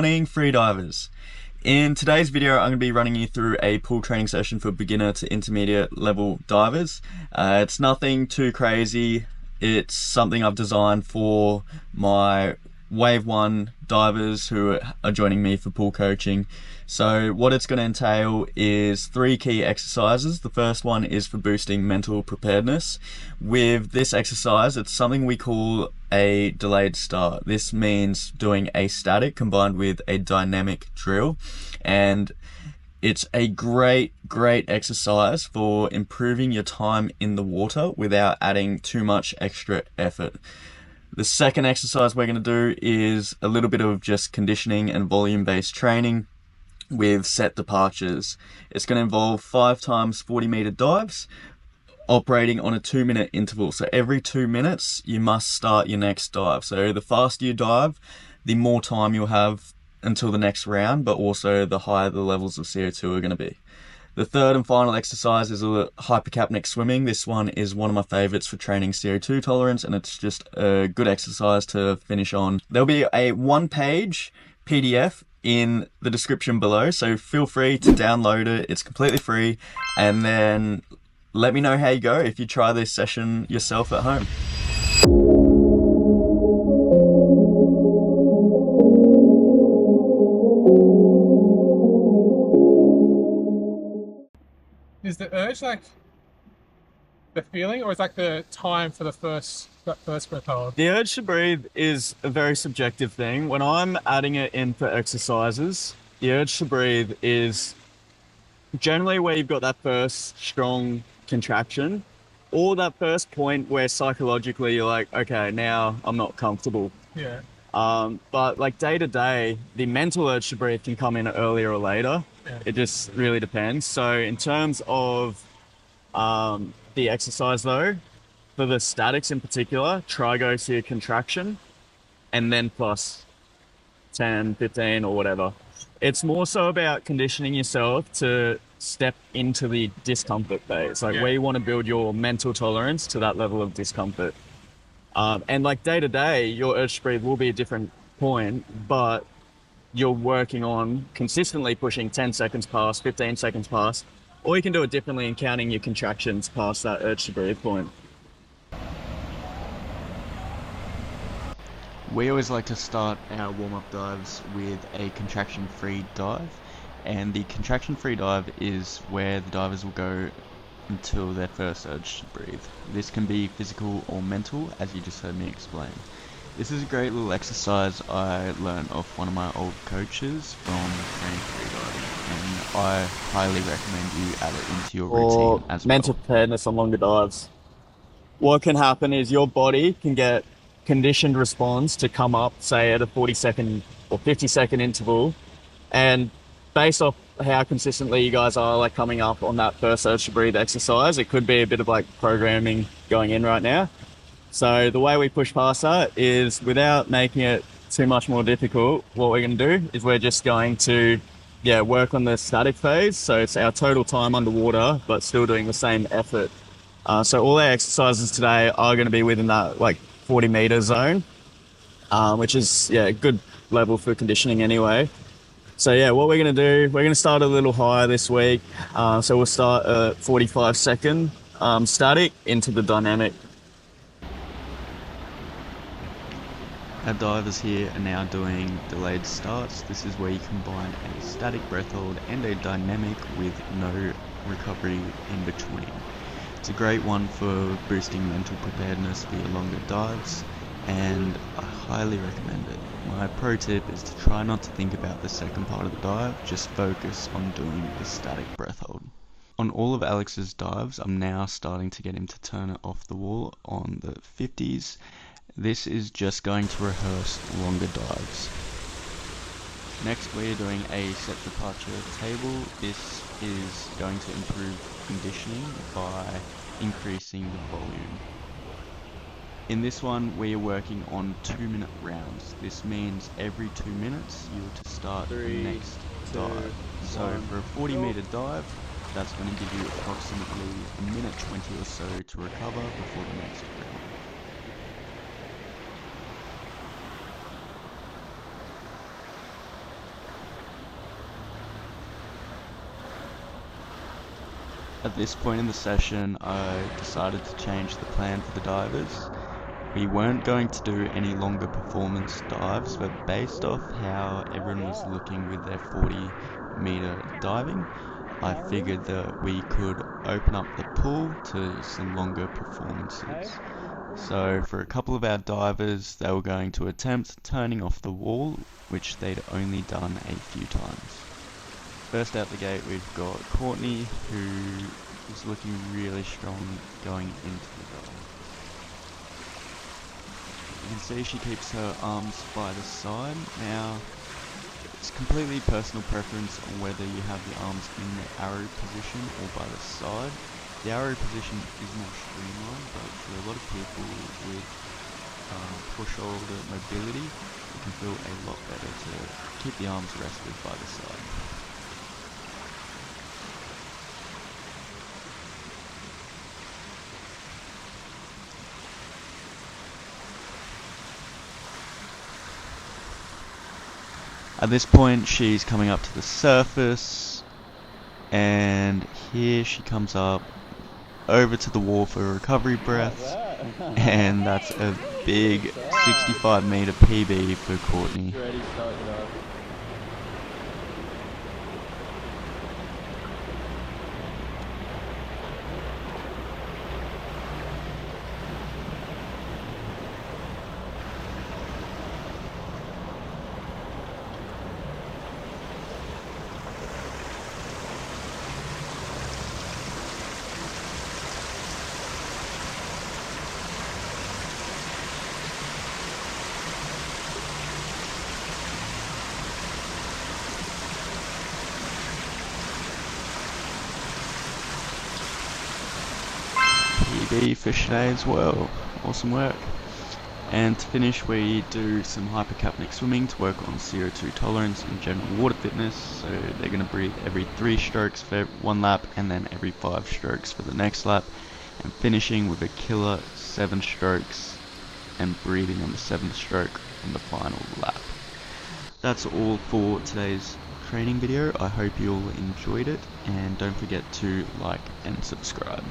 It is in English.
Morning freedivers. In today's video, I'm going to be running you through a pool training session for beginner to intermediate level divers. It's nothing too crazy. It's something I've designed for my Wave 1 divers who are joining me for pool coaching. So what it's going to entail is 3 key exercises. The first one is for boosting mental preparedness. With this exercise, it's something we call a delayed start. This means doing a static combined with a dynamic drill, and it's a great exercise for improving your time in the water without adding too much extra effort. The second exercise we're going to do is a little bit of just conditioning and volume-based training with set departures. It's going to involve 5 times 40-meter dives operating on a 2-minute interval. So every 2 minutes you must start your next dive. So the faster you dive, the more time you'll have until the next round, but also the higher the levels of CO2 are going to be. The third and final exercise is a hypercapnic swimming. This one is one of my favorites for training CO2 tolerance, and it's just a good exercise to finish on. There'll be a 1-page PDF in the description below, so feel free to download it. It's completely free, and then let me know how you go if you try this session yourself at home. Is the urge like the feeling, or is like the time for the first breath hold? The urge to breathe is a very subjective thing. When I'm adding it in for exercises, the urge to breathe is generally where you've got that first strong contraction, or that first point where psychologically you're like, okay, now I'm not comfortable. Yeah. But like day to day, the mental urge to breathe can come in earlier or later. Yeah. It just really depends. So in terms of the exercise though, for the statics in particular, try go to your contraction and then plus 10, 15 or whatever. It's more so about conditioning yourself to step into the discomfort phase, like where you want to build your mental tolerance to that level of discomfort. And like day to day, your urge to breathe will be a different point, but you're working on consistently pushing 10 seconds past, 15 seconds past, or you can do it differently and counting your contractions past that urge to breathe point. We always like to start our warm-up dives with a contraction-free dive, and the contraction-free dive is where the divers will go until their first urge to breathe. This can be physical or mental, as you just heard me explain. This is a great little exercise I learned off one of my old coaches from training freediving, and I highly recommend you add it into your routine as well. Mental preparedness on longer dives. What can happen is your body can get conditioned response to come up, say at a 40-second or 50-second interval, and based off how consistently you guys are like coming up on that first urge to breathe exercise, it could be a bit of like programming going in right now. So the way we push past that is, without making it too much more difficult, what we're going to do is we're just going to work on the static phase. So it's our total time underwater, but still doing the same effort. So all our exercises today are going to be within that like 40-meter zone, which is a good level for conditioning anyway. So what we're going to do, we're going to start a little higher this week. So we'll start a 45-second static into the dynamic. Our divers here are now doing delayed starts. This is where you combine a static breath hold and a dynamic with no recovery in between. It's a great one for boosting mental preparedness for your longer dives, and I highly recommend it. My pro tip is to try not to think about the second part of the dive, just focus on doing the static breath hold. On all of Alex's dives, I'm now starting to get him to turn it off the wall on the 50s. This is just going to rehearse longer dives. Next we're doing a set departure table. This is going to improve conditioning by increasing the volume. In this one we are working on 2-minute rounds. This means every 2 minutes you are to start the next dive. So for a 40-meter dive, that's going to give you approximately a minute 20 or so to recover before the next round. At this point in the session, I decided to change the plan for the divers. We weren't going to do any longer performance dives, but based off how everyone was looking with their 40-meter diving, I figured that we could open up the pool to some longer performances. So for a couple of our divers, they were going to attempt turning off the wall, which they'd only done a few times. First out the gate, we've got Courtney, who is looking really strong going into the dive. You can see she keeps her arms by the side. Now, it's completely personal preference on whether you have the arms in the arrow position or by the side. The arrow position is more streamlined, but for a lot of people with poor shoulder mobility, it can feel a lot better to keep the arms rested by the side. At this point, she's coming up to the surface, and here she comes up over to the wall for recovery breaths, and that's a big 65-meter PB for Courtney. PB for today as well. Awesome work. And to finish, we do some hypercapnic swimming to work on CO2 tolerance and general water fitness. So they're going to breathe every 3 strokes for 1 lap, and then every 5 strokes for the next lap, and finishing with a killer 7 strokes and breathing on the 7th stroke on the final lap. That's all for today's training video. I hope you all enjoyed it, and don't forget to like and subscribe.